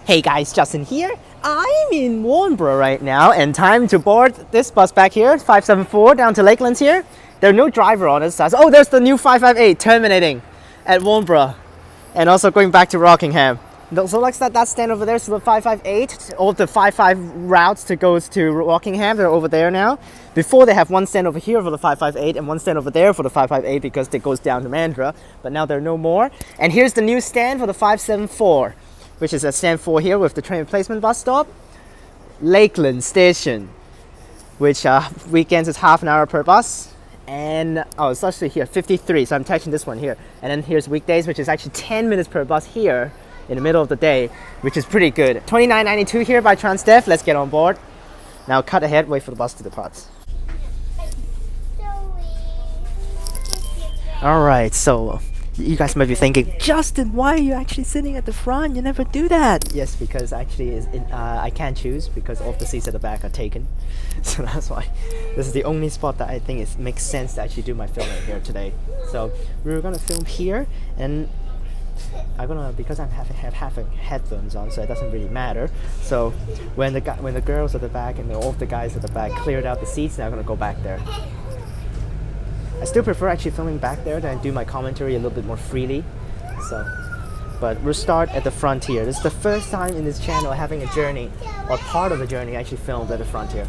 Hey guys, Justin here. I'm in Warnbro right now and time to board this bus back here, 574 down to Lakelands here. There's no driver on this side. Oh, there's the new 558 terminating at Warnbro and also going back to Rockingham. So like that stand over there, so the 558, all the 55 routes to goes to Rockingham, they're over there now. Before they have one stand over here for the 558 and one stand over there for the 558 because it goes down to Mandurah, but now there are no more. And here's the new stand for the 574. Which is at stand 4 here with the train replacement bus stop. Lakelands Station, which weekends is half an hour per bus. And it's actually here 53, so I'm touching this one here. And then here's weekdays, which is actually 10 minutes per bus here in the middle of the day, which is pretty good. 2992 here by Transperth. Let's get on board. Now cut ahead, wait for the bus to depart. Alright, so you guys might be thinking, Justin, why are you actually sitting at the front? You never do that. Yes, because actually I can't choose because all of the seats at the back are taken. So that's why this is the only spot that I think it makes sense to actually do my filming here today. So we were gonna film here, and because I'm having headphones on, so it doesn't really matter. So when the girls at the back and all of the guys at the back cleared out the seats, now I'm gonna go back there. I still prefer actually filming back there than do my commentary a little bit more freely. But we'll start at the front here. This is the first time in this channel having a journey, or part of a journey actually filmed at the front here.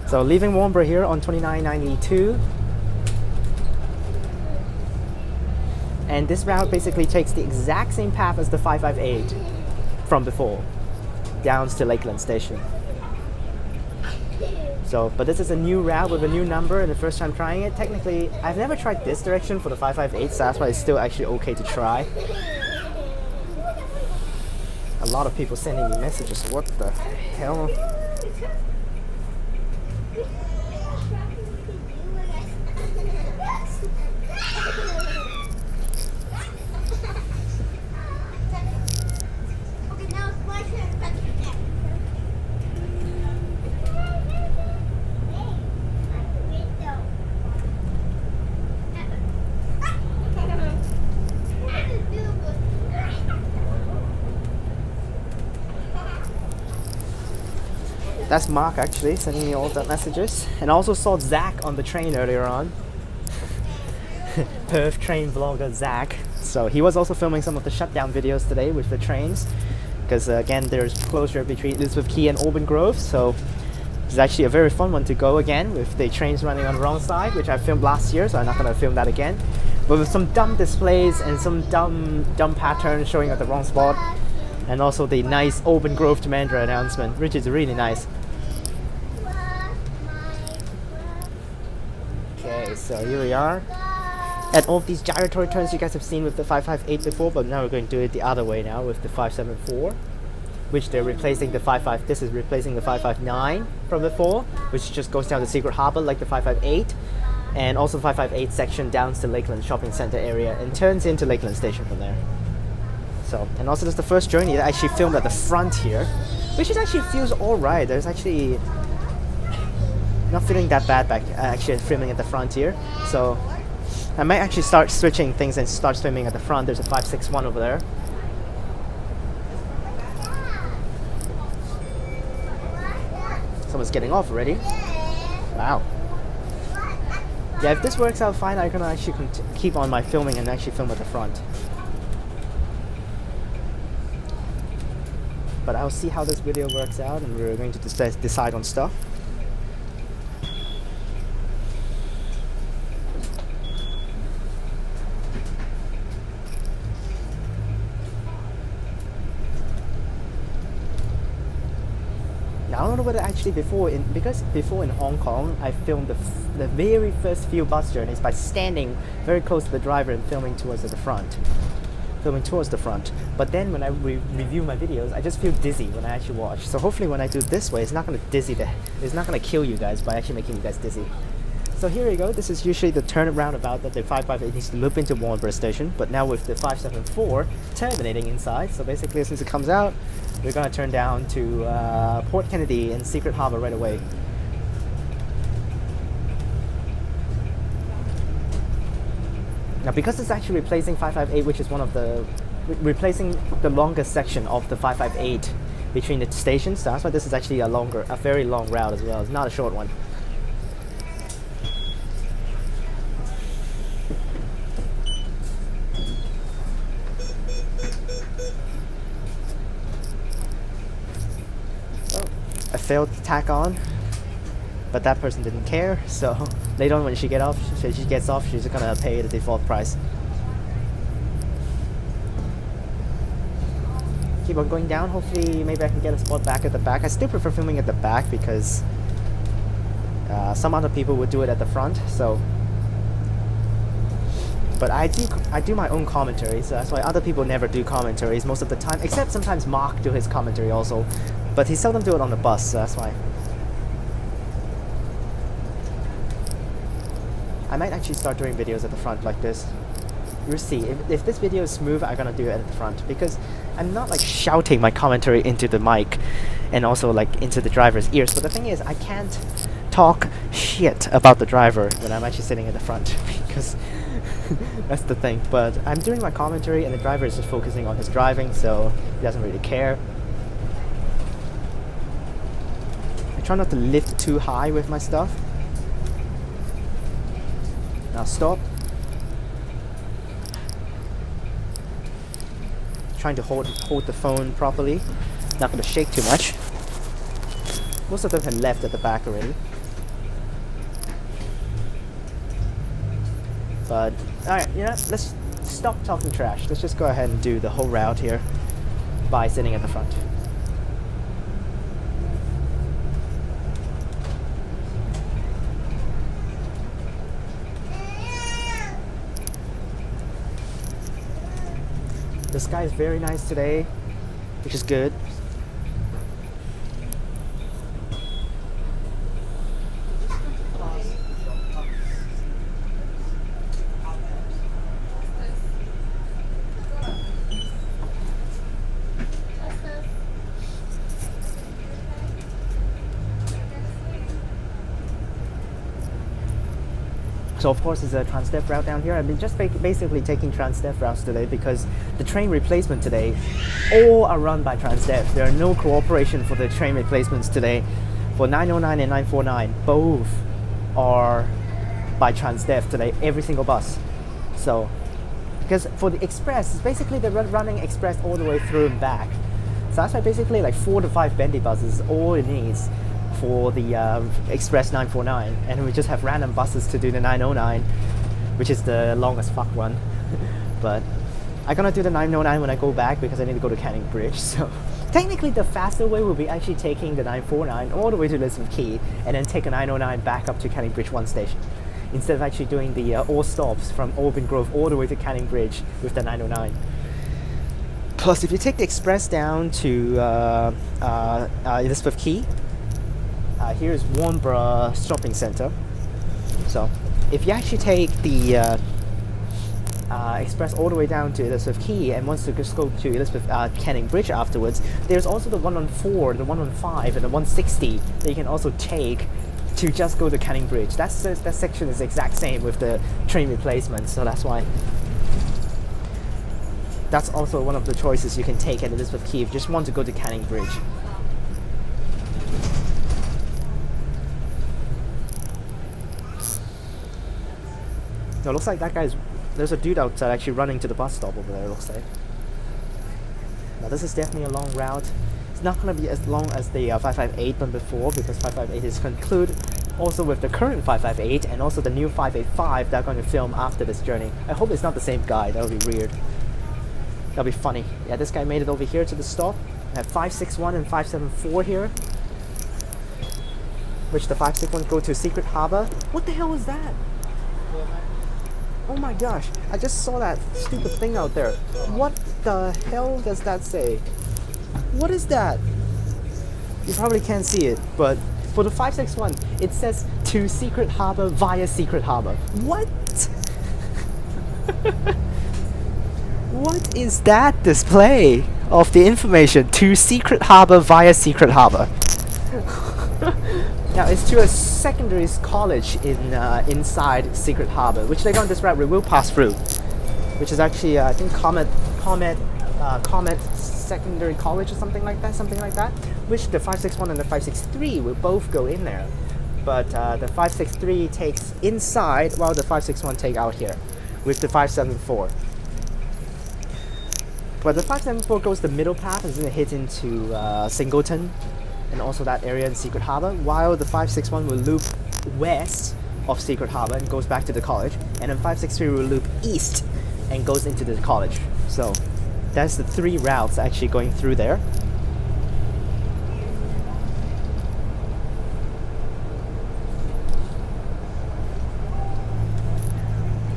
So leaving Warnbro here on 2992. And this route basically takes the exact same path as the 558 from before, down to Lakelands Station. But this is a new route with a new number and the first time trying it. Technically, I've never tried this direction for the 558, so that's why it's still actually okay to try. A lot of people sending me messages. What the hell? That's Mark actually sending me all the messages, and I also saw Zach on the train earlier on. Perth train vlogger Zach. So he was also filming some of the shutdown videos today with the trains, because again there's closure between Elizabeth Quay and Auburn Grove, so it's actually a very fun one to go again with the trains running on the wrong side, which I filmed last year, so I'm not going to film that again. But with some dumb displays and some dumb patterns showing at the wrong spot, and also the nice Auburn Grove to Mandurah announcement, which is really nice. Okay, so here we are at all of these gyratory turns you guys have seen with the 558 before, but now we're going to do it the other way now with the 574, which they're replacing the 55. This is replacing the 559 from before, which just goes down to Secret Harbour like the 558, and also the 558 section down to Lakelands Shopping Center area and turns into Lakelands Station from there. So, and also this is the first journey that I actually filmed at the front here, which is actually feels alright. There's actually not feeling that bad back actually filming at the front here. So I might actually start switching things and start filming at the front. There's a 561 over there. Someone's getting off already. Wow. Yeah, if this works out fine, I'm gonna actually keep on my filming and actually film at the front. But I'll see how this video works out, and we're going to decide on stuff. Now, I don't know whether actually because before in Hong Kong, I filmed the very first few bus journeys by standing very close to the driver and filming towards the front. But then when I review my videos, I just feel dizzy when I actually watch. So hopefully when I do this way, it's not going to kill you guys by actually making you guys dizzy. So here you go. This is usually the turnaround about that the 558 needs to loop into Warnbro Station, but now with the 574 terminating inside. So basically, since it comes out, we're going to turn down to Port Kennedy and Secret Harbour right away. Now, because it's actually replacing 558, which is one of the replacing the longest section of the 558 between the stations. So that's why this is actually a very long route as well. It's not a short one. I failed to tack on, but that person didn't care, so later on when she gets off, she's gonna pay the default price. Keep on going down. Hopefully maybe I can get a spot back at the back. I still prefer filming at the back because some other people would do it at the front, so but I do my own commentaries, so that's why other people never do commentaries most of the time, except sometimes Mark do his commentary also, but he seldom do it on the bus, so that's why. I might actually start doing videos at the front like this. You'll see, if this video is smooth, I'm gonna do it at the front, because I'm not like shouting my commentary into the mic and also like into the driver's ears, but the thing is, I can't talk shit about the driver when I'm actually sitting at the front, because that's the thing. But I'm doing my commentary and the driver is just focusing on his driving, so he doesn't really care. I try not to lift too high with my stuff. Now stop. Trying to hold the phone properly. Not going to shake too much. Most of them have left at the back already. But alright, you know, let's stop talking trash. Let's just go ahead and do the whole route here by sitting at the front. The sky is very nice today, which is good. So of course it's a Transperth route down here. I've been just basically taking Transperth routes today because the train replacement today all are run by Transperth. There are no cooperation for the train replacements today. For 909 and 949, both are by Transperth today, every single bus. So, because for the express, it's basically they're running express all the way through and back. So that's why basically like 4 to 5 bendy buses all it needs for the Express 949, and we just have random buses to do the 909, which is the longest fuck one. But I'm gonna do the 909 when I go back because I need to go to Canning Bridge. So technically the faster way will be actually taking the 949 all the way to Elizabeth Quay and then take a 909 back up to Canning Bridge 1 station, instead of actually doing the all stops from Auburn Grove all the way to Canning Bridge with the 909. Plus, if you take the express down to Elizabeth Quay, here's Warnbro Shopping Center. So if you actually take the express all the way down to Elizabeth Quay and wants to just go to Elizabeth Canning Bridge afterwards, there's also the 114, the 115 and the 160 that you can also take to just go to Canning Bridge. That section is the exact same with the train replacement, so that's why that's also one of the choices you can take at Elizabeth Quay if you just want to go to Canning Bridge. No, it looks like that guy's... There's a dude outside actually running to the bus stop over there, it looks like. Now this is definitely a long route. It's not going to be as long as the 558 one before, because 558 is concluded also with the current 558 and also the new 585 that I'm going to film after this journey. I hope it's not the same guy, that would be weird. That'll be funny. Yeah, this guy made it over here to the stop. I have 561 and 574 here, which the 561 go to Secret Harbor. What the hell was that? Oh my gosh, I just saw that stupid thing out there. What the hell does that say? What is that? You probably can't see it, but for the 561, it says to Secret Harbor via Secret Harbor. What? What is that display of the information to Secret Harbor via Secret Harbor? Now it's to a secondary college in inside Secret Harbor, which later on this route we will pass through, which is actually I think Comet Comet Secondary College or something like that, which the 561 and the 563 will both go in there. But the 563 takes inside while the 561 take out here with the 574. But the 574 goes the middle path and then it hits into Singleton and also that area in Secret Harbor, while the 561 will loop west of Secret Harbor and goes back to the college, and then 563 will loop east and goes into the college. So that's the three routes actually going through there.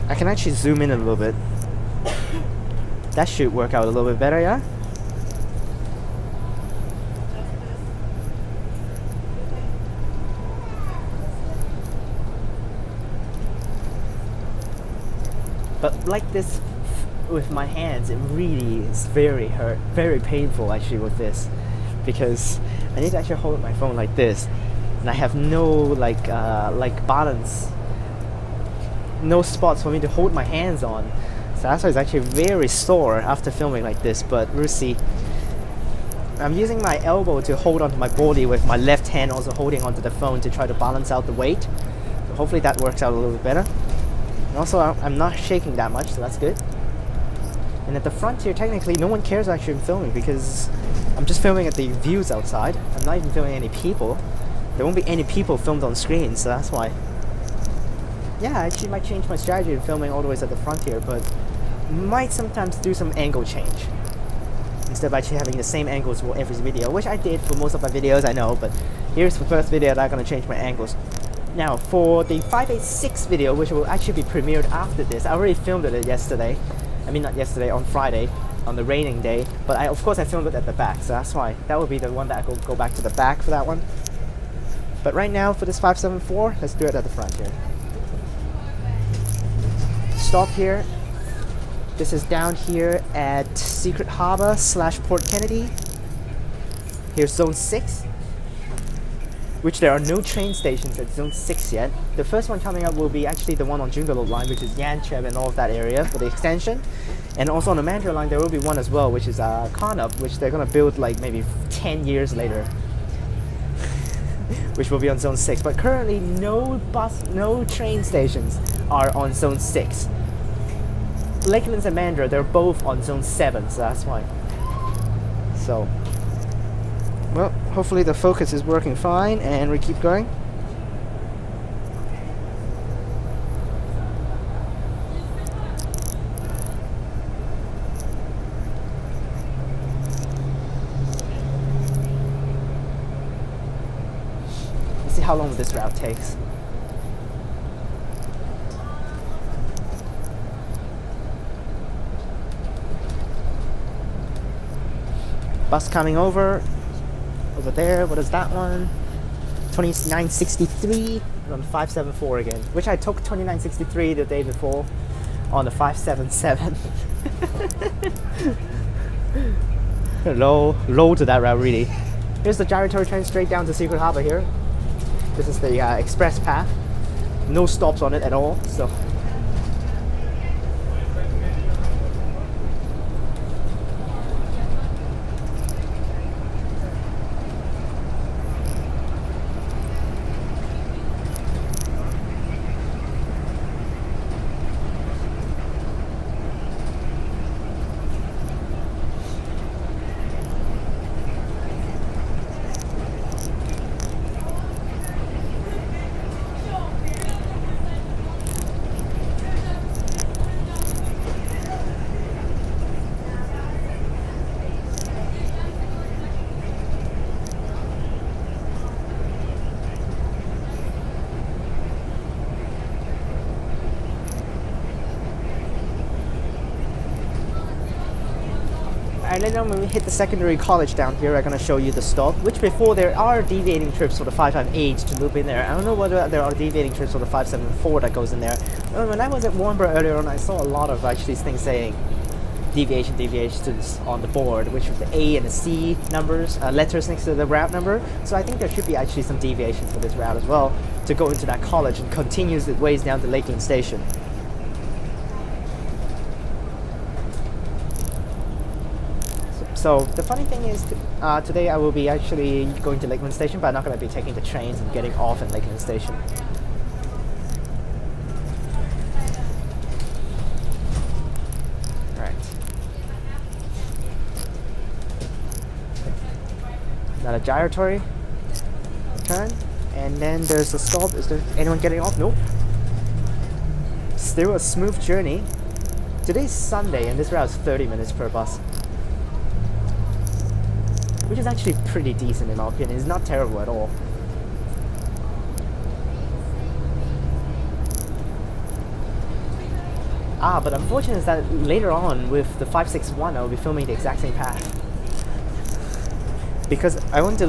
I can actually zoom in a little bit. That should work out a little bit better, yeah? But like this with my hands, it really is very painful actually with this, because I need to actually hold my phone like this, and I have no like balance, no spots for me to hold my hands on. So that's why it's actually very sore after filming like this, but we'll see. I'm using my elbow to hold onto my body with my left hand also holding onto the phone to try to balance out the weight. So hopefully that works out a little bit better. And also I'm not shaking that much, so that's good. And at the front here, technically no one cares actually I'm filming, because I'm just filming at the views outside. I'm not even filming any people. There won't be any people filmed on screen, so that's why. Yeah, I actually might change my strategy in filming all the way at the front here, but might sometimes do some angle change instead of actually having the same angles for every video, which I did for most of my videos, I know, but here's the first video that I'm going to change my angles. Now for the 586 video, which will actually be premiered after this, I already filmed it yesterday. I mean not yesterday, on Friday, on the raining day, but of course I filmed it at the back, so that's why that will be the one that I will go back to the back for that one. But right now for this 574, let's do it at the front here. Stop here. This is down here at Secret Harbor / Port Kennedy. Here's Zone 6, which there are no train stations at Zone 6 yet. The first one coming up will be actually the one on Mandurah Line, which is Yanchep and all of that area for the extension. And also on the Mandurah Line there will be one as well, which is Karnup, which they're going to build like maybe 10 years later. Which will be on Zone 6. But currently no train stations are on Zone 6. Lakelands and Mandurah, they're both on Zone 7, so that's why. So, well, hopefully the focus is working fine and we keep going. Let's see how long this route takes. Bus coming over there. What is that one? 2963 on 574 again, which I took 2963 the day before on the 577. low to that route really. Here's the gyratory train straight down to Secret Harbor here. This is the express path. No stops on it at all, so. And then when we hit the secondary college down here, I'm going to show you the stop, which before there are deviating trips for the 558 to loop in there. I don't know whether there are deviating trips for the 574 that goes in there. When I was at Warnbro earlier on, I saw a lot of actually things saying deviations on the board, which was the A and the C numbers, letters next to the route number. So I think there should be actually some deviations for this route as well to go into that college and continues its ways down to Lakelands Station. So the funny thing is, today I will be actually going to Lakelands Station, but I'm not going to be taking the trains and getting off at Lakelands Station. Another gyratory turn, and then there's a stop. Is there anyone getting off? Nope. Still a smooth journey. Today's Sunday and this route is 30 minutes per bus, which is actually pretty decent in my opinion. It's not terrible at all. But unfortunate is that later on with the 561 I will be filming the exact same path. Because I want to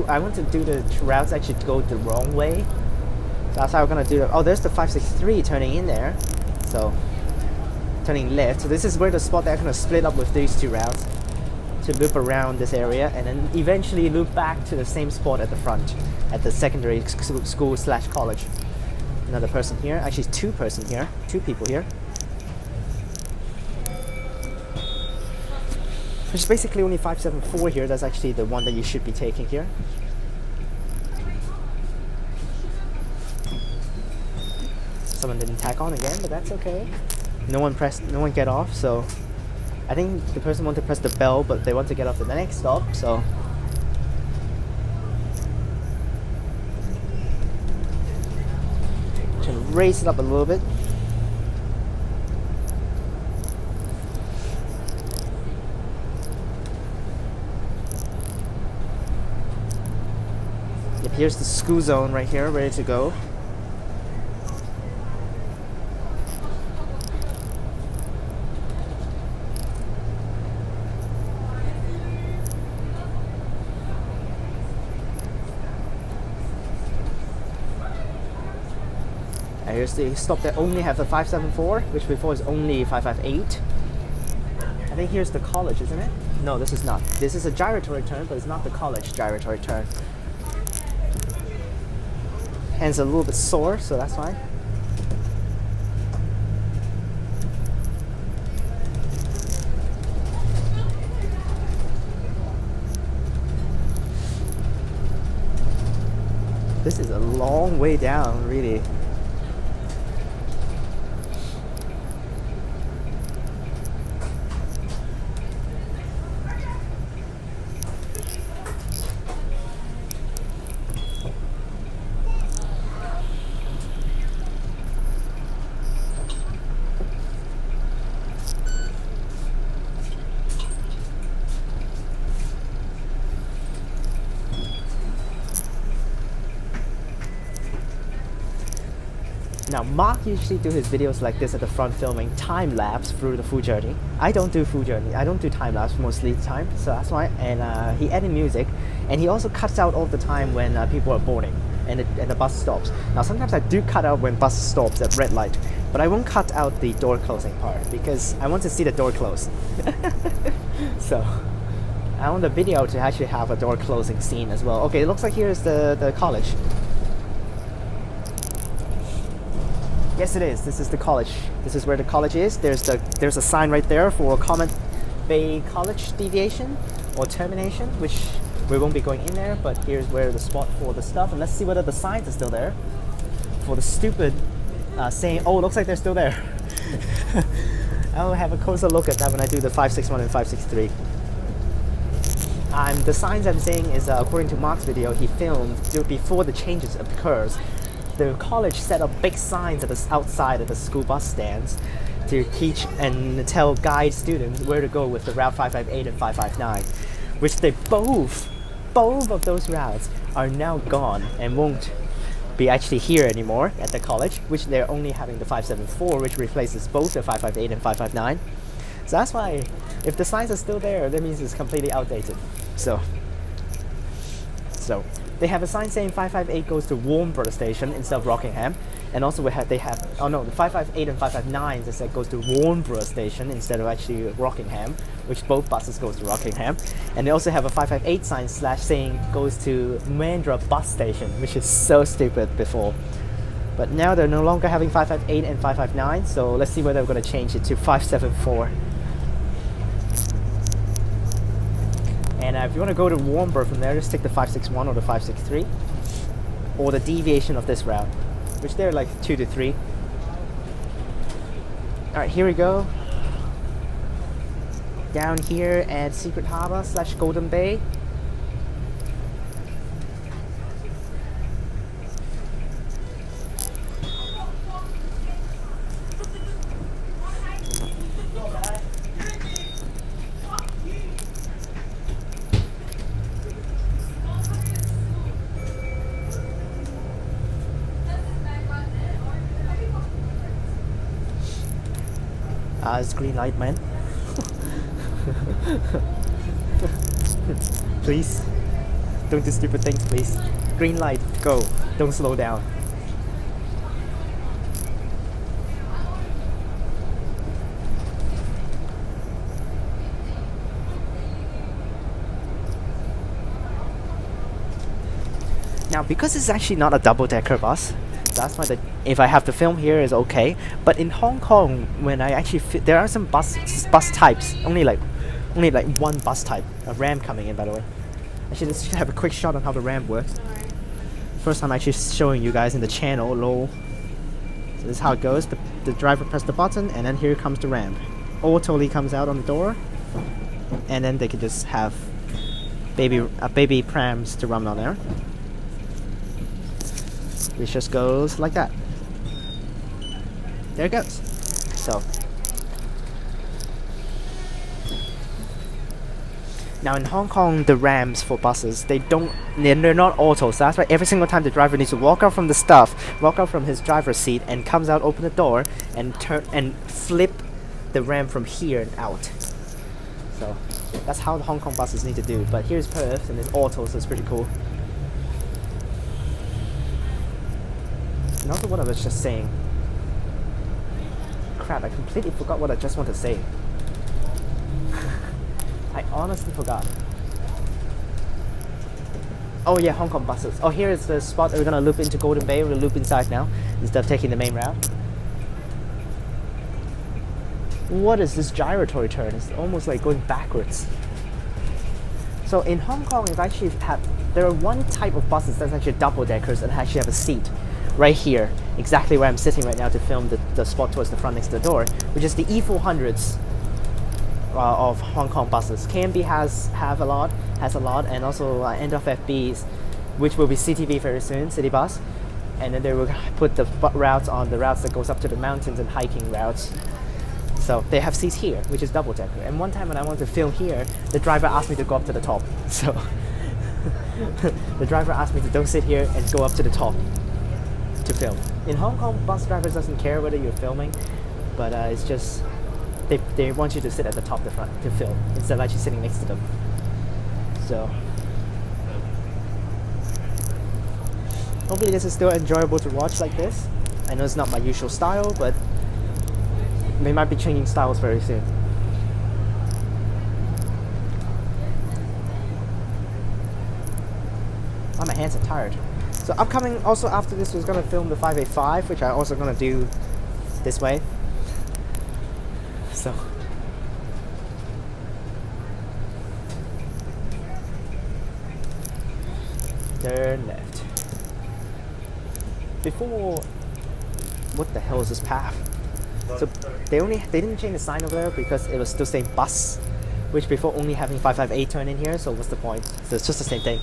I want to do the routes actually go the wrong way. So that's how we're gonna do it. Oh, there's the 563 turning in there. So, turning left. So this is where the spot they're gonna split up with these two routes to loop around this area and then eventually loop back to the same spot at the front, at the secondary school / college. Another person here, actually two people here. There's basically only 574 here. That's actually the one that you should be taking here. Someone didn't tack on again, but that's okay. No one get off, so I think the person wanted to press the bell, but they want to get off at the next stop, so trying to raise it up a little bit. Here's the school zone right here, ready to go. And here's the stop that only have the 574, which before is only 558. I think here's the college, isn't it? No, this is not. This is a gyratory turn, but it's not the college gyratory turn. Hands a little bit sore, so that's fine. This is a long way down, really. Now, Mark usually do his videos like this at the front, filming time lapse through the full journey. I don't do full journey. I don't do time lapse mostly the time, so that's why. And he edits music, and he also cuts out all the time when people are boarding and the bus stops. Now, sometimes I do cut out when bus stops at red light, but I won't cut out the door closing part because I want to see the door close. So I want the video to actually have a door closing scene as well. Okay, it looks like here's the college. Yes, it is. This is the college. This is where the college is. There's a sign right there for Comet Bay College deviation or termination, which we won't be going in there, but here's where the spot for the stuff. And let's see whether the signs are still there. For the stupid saying, oh, it looks like they're still there. I'll have a closer look at that when I do the 561 and 563. The signs I'm saying is, according to Mark's video, he filmed before the changes occurs. The college set up big signs at the outside of the school bus stands to teach and guide students where to go with the route 558 and 559, which they both of those routes are now gone and won't be actually here anymore at the college, which they're only having the 574, which replaces both the 558 and 559. So that's why, if the signs are still there, that means it's completely outdated. So they have a sign saying 558 goes to Warnbro Station instead of Rockingham, and also the 558 and 559 they said goes to Warnbro Station instead of actually Rockingham, which both buses goes to Rockingham, and they also have a 558 sign saying goes to Mandurah Bus Station, which is so stupid before. But now they're no longer having 558 and 559, so let's see whether we're going to change it to 574. And if you want to go to Warnbro from there, just take the 561 or the 563, or the deviation of this route, which they're like 2 to 3. Alright, here we go. Down here at Secret Harbor / Golden Bay. It's green light, man. Please, don't do stupid things, please. Green light, go. Don't slow down. Now, because it's actually not a double-decker bus, that's why if I have to film here is okay. But in Hong Kong, when I actually there are some bus types, only like one bus type, a Ram coming in, by the way. I should just have a quick shot on how the Ram works. First time actually showing you guys in the channel, lol. So this is how it goes. The driver press the button, and then here comes the Ram. Auto comes out on the door, and then they can just have baby prams to run on there. It just goes like that. There it goes. So now in Hong Kong, the Rams for buses, they're not auto. So that's why every single time the driver needs to walk out from his driver's seat and comes out, open the door, and turn and flip the Ram from here and out. So that's how the Hong Kong buses need to do. But here's Perth, and it's auto, so it's pretty cool. And also what I was just saying. Crap, I completely forgot what I just wanted to say. I honestly forgot. Oh yeah, Hong Kong buses. Oh, here is the spot that we're gonna loop into Golden Bay. We're gonna loop inside now, instead of taking the main route. What is this gyratory turn? It's almost like going backwards. So in Hong Kong, there are one type of buses that's actually double-deckers and actually have a seat right here, exactly where I'm sitting right now to film the spot towards the front next to the door, which is the E400s of Hong Kong buses. KMB has a lot, and also end of FBs, which will be CTV very soon, City Bus, and then they will put the routes on the routes that goes up to the mountains and hiking routes. So they have seats here, which is double-decker. And one time when I wanted to film here, the driver asked me to go up to the top. So the driver asked me to don't sit here and go up to the top to film. In Hong Kong, bus drivers doesn't care whether you're filming, but it's just they want you to sit at the top, the front, to film instead of actually sitting next to them. So hopefully this is still enjoyable to watch like this. I know it's not my usual style, but we might be changing styles very soon. Oh, my hands are tired. So upcoming, also after this, was gonna film the 585, which I also gonna do this way. So turn left. Before, what the hell is this path? So they didn't change the sign over there because it was still saying bus, which before only having 558 turn in here. So what's the point? So it's just the same thing.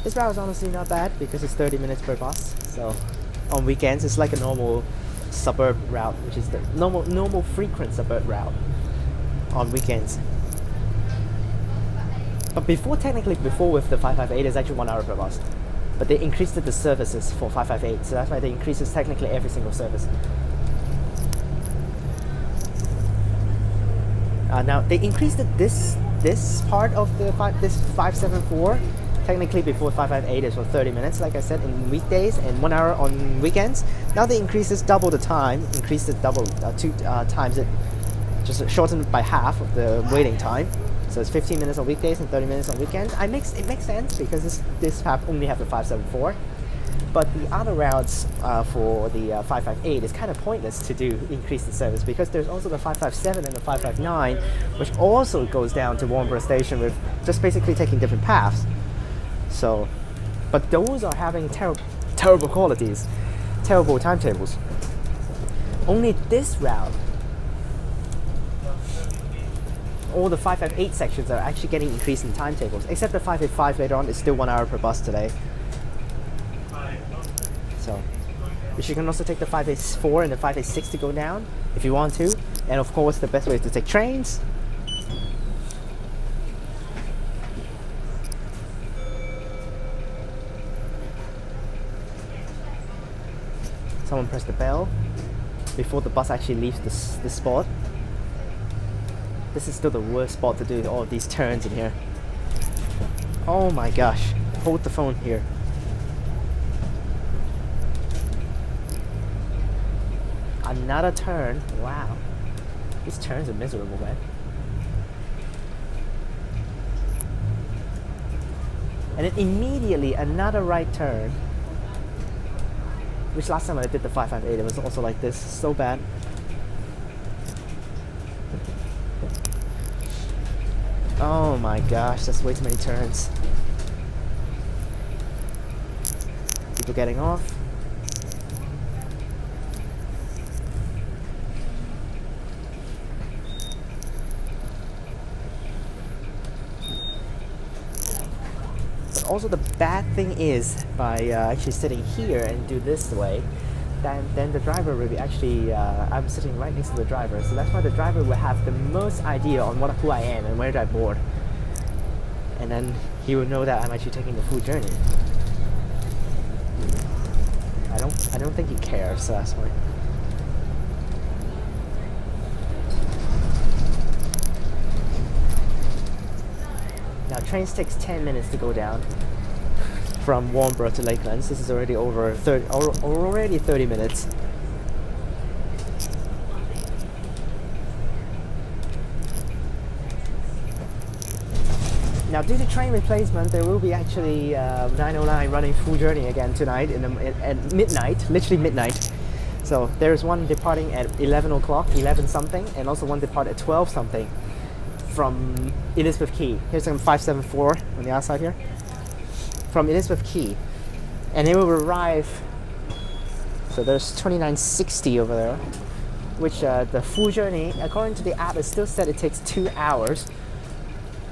This route is honestly not bad because it's 30 minutes per bus. So on weekends it's like a normal suburb route, which is the normal frequent suburb route on weekends. But before with the 558 it's actually 1 hour per bus. But they increased the services for 558, so that's why they increased technically every single service. Now they increased this part of this 574. Technically before 558 is for 30 minutes, like I said, in weekdays, and 1 hour on weekends. Now they increase this double the time, two times it, just shortened by half of the waiting time. So it's 15 minutes on weekdays and 30 minutes on weekends. It makes sense because this path only have the 574. But the other routes for the 558 is kind of pointless to do increase the service, because there's also the 557 and the 559, which also goes down to Warnbro Station with just basically taking different paths. So, but those are having terrible qualities, terrible timetables. Only this route, all the 558 sections are actually getting increased in timetables, except the 585 later on is still 1 hour per bus today. So, but you can also take the 584 and the 586 to go down if you want to. And of course, the best way is to take trains. Someone press the bell before the bus actually leaves the spot. This is still the worst spot to do all of these turns in here. Oh my gosh, hold the phone here. Another turn. Wow. These turns are miserable, man. And then immediately another right turn. Which last time I did the 558, it was also like this. So bad. Oh my gosh, that's way too many turns. People getting off. Also, the bad thing is, by actually sitting here and do this way, then the driver will be actually, I'm sitting right next to the driver, so that's why the driver will have the most idea on who I am and where I board. And then he will know that I'm actually taking the full journey. I don't think he cares, so that's why. Now, trains takes 10 minutes to go down from Warnbro to Lakelands. This is already over 30 minutes. Now, due to train replacement, there will be actually 909 running full journey again tonight at midnight, literally midnight. So there's one departing at 11 o'clock, 11 something, and also one depart at 12 something. From Elizabeth Quay. Here's some 574 on the outside here. From Elizabeth Quay. And it will arrive, so there's 2960 over there, which the full journey, according to the app, it still said it takes 2 hours.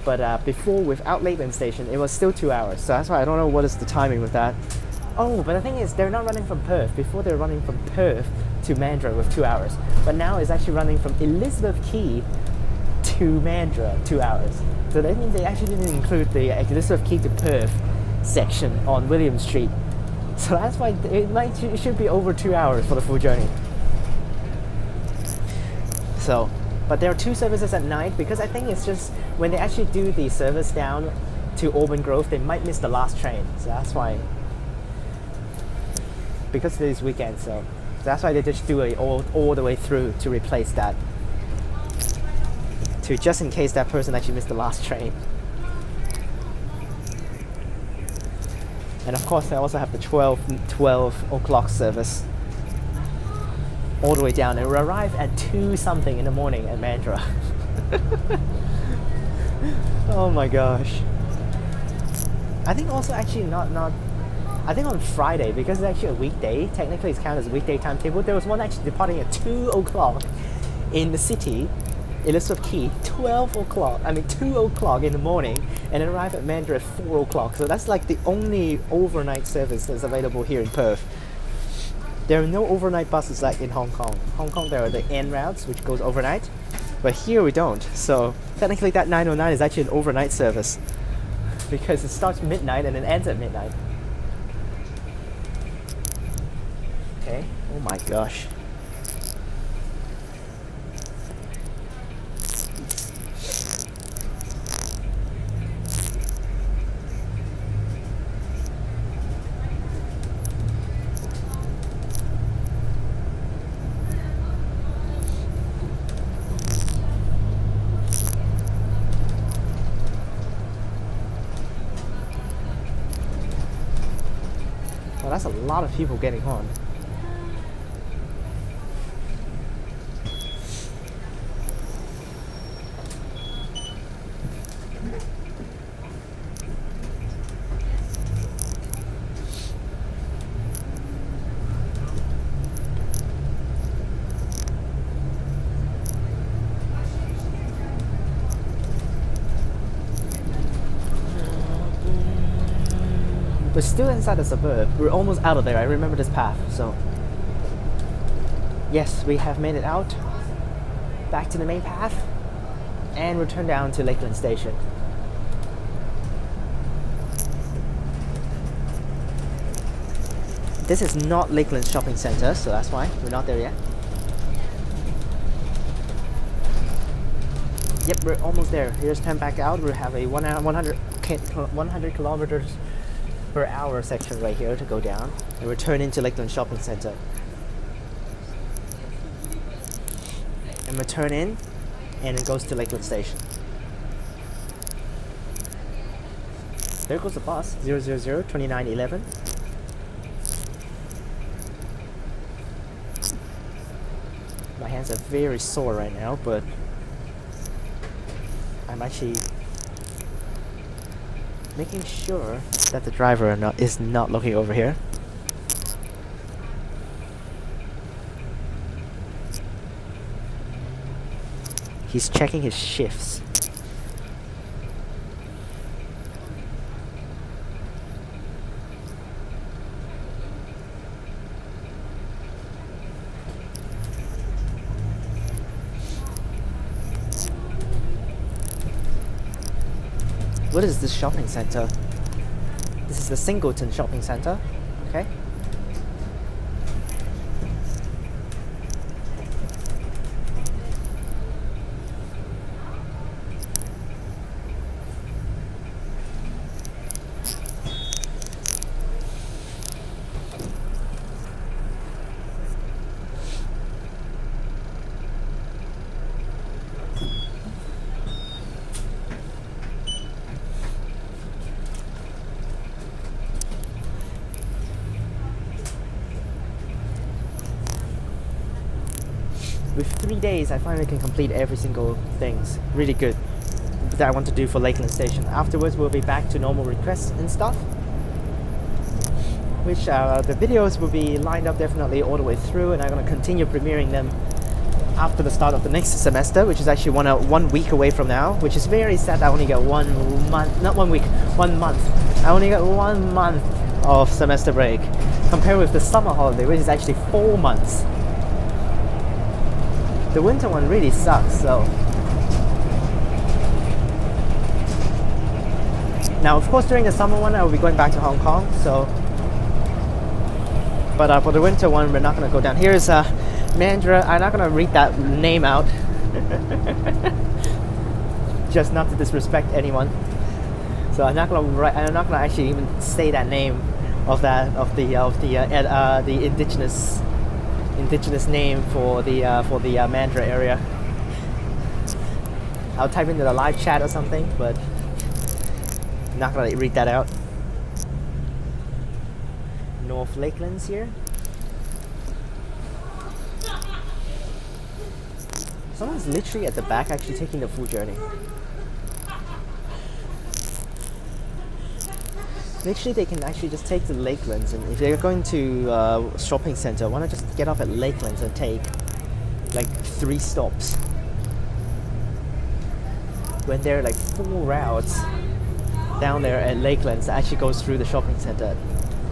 But before, without Lakelands Station, it was still 2 hours. So that's why I don't know what is the timing with that. Oh, but the thing is, they're not running from Perth. Before, they're running from Perth to Mandurah with 2 hours. But now it's actually running from Elizabeth Quay to Mandurah, 2 hours. So that means they actually didn't include the Elizabeth Quay to Perth section on William Street. So that's why it should be over 2 hours for the full journey. So, but there are 2 services at night, because I think it's just when they actually do the service down to Auburn Grove, they might miss the last train. So that's why, because it is weekend, so that's why they just do it all the way through to replace that. To just in case that person actually missed the last train. And of course, I also have the 12 o'clock service all the way down, and we'll arrive at 2 something in the morning at Mandurah. Oh my gosh. I think also actually not I think on Friday, because it's actually a weekday, technically it's counted as a weekday timetable, there was one actually departing at 2 o'clock in the city, Elizabeth Quay, 2 o'clock in the morning, and then arrive at Mandurah at 4 o'clock. So that's like the only overnight service that's available here in Perth. There are no overnight buses like in Hong Kong. Hong Kong, there are the N routes, which goes overnight, but here we don't. So technically that 909 is actually an overnight service, because it starts midnight and it ends at midnight. Okay, oh my gosh. that's a lot of people getting on. We're still inside the suburb. We're almost out of there. I remember this path, so yes, we have made it out back to the main path and return down to Lakelands Station. This is not Lakelands Shopping Center, so that's why we're not there yet. Yep, we're almost there. Here's turn back out. We have a 100 kilometers per hour section right here to go down, and we turn into Lakelands Shopping Center. And we turn in, and it goes to Lakelands Station. There goes the bus, 0002911. My hands are very sore right now, but I'm actually making sure that the driver is not looking over here. He's checking his shifts. What is this shopping center? This is the Singleton Shopping Center. Okay. With 3 days, I finally can complete every single things. Really good that I want to do for Lakelands Station. Afterwards, we'll be back to normal requests and stuff, which the videos will be lined up definitely all the way through, and I'm going to continue premiering them after the start of the next semester, which is actually 1 week away from now, which is very sad. I only get 1 month, not 1 week, 1 month. I only get 1 month of semester break, compared with the summer holiday, which is actually 4 months. The winter one really sucks, so. Now, of course, during the summer one, I will be going back to Hong Kong, so. But for the winter one, we're not going to go down. Here's Mandurah. I'm not going to read that name out. Just not to disrespect anyone. So I'm not going to actually even say that name of the indigenous name for the Mandurah area. I'll type into the live chat or something, but I'm not gonna read that out. North Lakelands here. Someone's literally at the back actually taking the full journey. Literally, they can actually just take the Lakelands, and if they're going to shopping center, why not just get off at Lakelands and take like 3 stops? When there are like 4 routes down there at Lakelands that actually goes through the shopping center,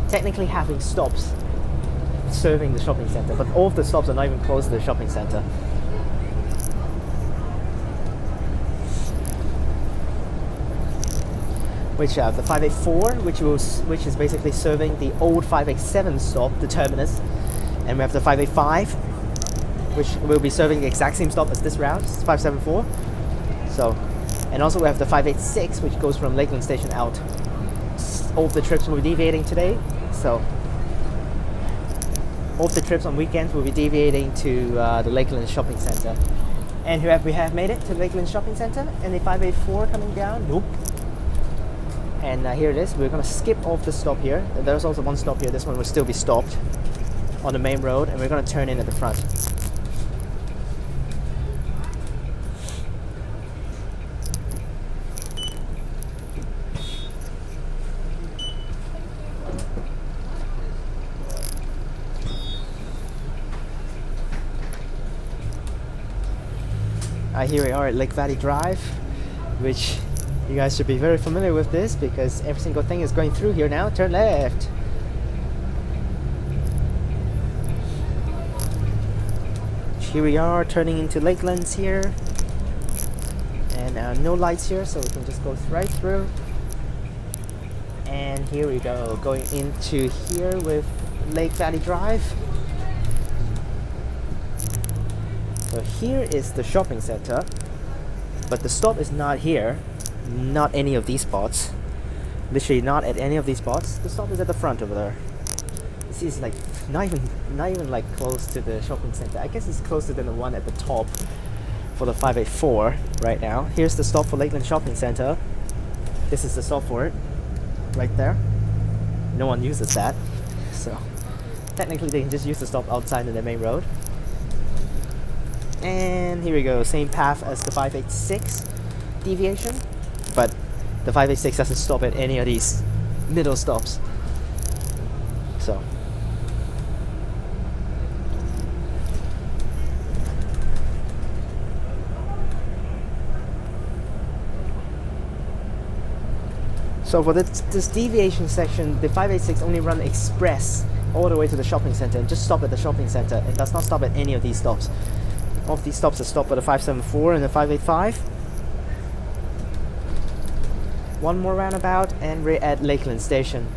technically having stops serving the shopping center, but all of the stops are not even close to the shopping center. Which the 584, which is basically serving the old 587 stop, the terminus, and we have the 585, which will be serving the exact same stop as this route, 574. So, and also we have the 586, which goes from Lakelands Station out. All of the trips will be deviating today, so all of the trips on weekends will be deviating to the Lakelands Shopping Center. And here we have made it to Lakelands Shopping Center, and the 584 coming down. Nope. And here it is. We're gonna skip off the stop here. There's also one stop here. This one will still be stopped on the main road, and we're gonna turn in at the front. Here we are at Lake Valley Drive, which you guys should be very familiar with this because every single thing is going through here now. Turn left. Here we are turning into Lakelands here, and no lights here, so we can just go right through. And here we go, going into here with Lake Valley Drive. So here is the shopping center, but the stop is not here, not any of these spots. Literally not at any of these spots. The stop is at the front over there. You see, it's like not even like close to the shopping center. I guess it's closer than the one at the top for the 584 right now. Here's the stop for Lakelands Shopping Center. This is the stop for it, right there. No one uses that, so technically they can just use the stop outside in the main road. And here we go, same path as the 586 deviation, but the 586 doesn't stop at any of these middle stops. So for this deviation section, the 586 only run express all the way to the shopping center and just stop at the shopping center and does not stop at any of these stops. All of these stops are stopped by the 574 and the 585. One more roundabout and we're at Lakelands Station.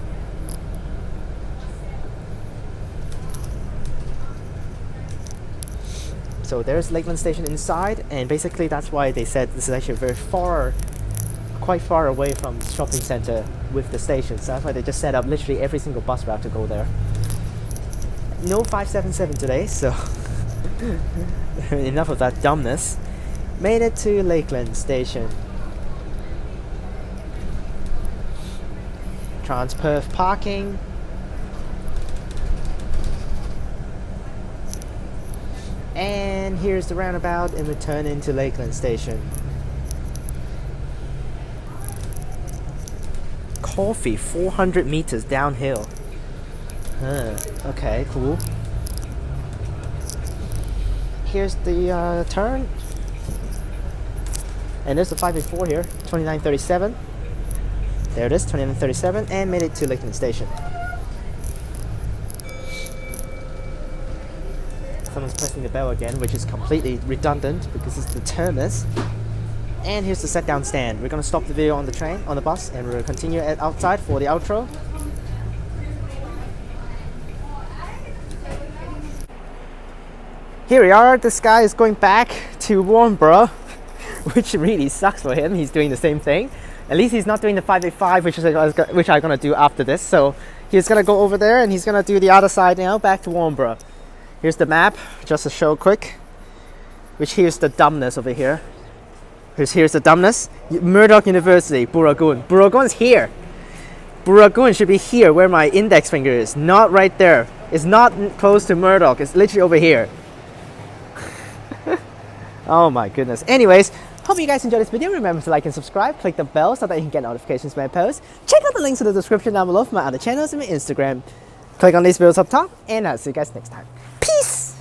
So there's Lakelands Station inside, and basically that's why they said this is actually quite far away from the shopping center with the station. So that's why they just set up literally every single bus route to go there. No 577 today, so enough of that dumbness. Made it to Lakelands Station. Transperth parking. And here's the roundabout and we turn into Lakelands Station. Coffee, 400 meters downhill. Okay, cool. Here's the turn. And there's the 584 here, 2937. There it is, 2937, and made it to Lakelands Station. Someone's pressing the bell again, which is completely redundant because it's the terminus. And here's the set down stand. We're gonna stop the video on the train, on the bus, and we'll continue outside for the outro. Here we are. This guy is going back to Warnbro, which really sucks for him. He's doing the same thing. At least he's not doing the 585, which I'm gonna do after this. So he's gonna go over there and he's gonna do the other side now, back to Warnbro. Here's the map, just to show quick. Which here's the dumbness over here. Here's the dumbness. Murdoch University, Buragun. Buragun's here. Buragun should be here where my index finger is, not right there. It's not close to Murdoch, it's literally over here. Oh my goodness. Anyways, hope you guys enjoyed this video. Remember to like and subscribe, click the bell so that you can get notifications when I post. Check out the links in the description down below for my other channels and my Instagram. Click on these videos up top, and I'll see you guys next time. Peace!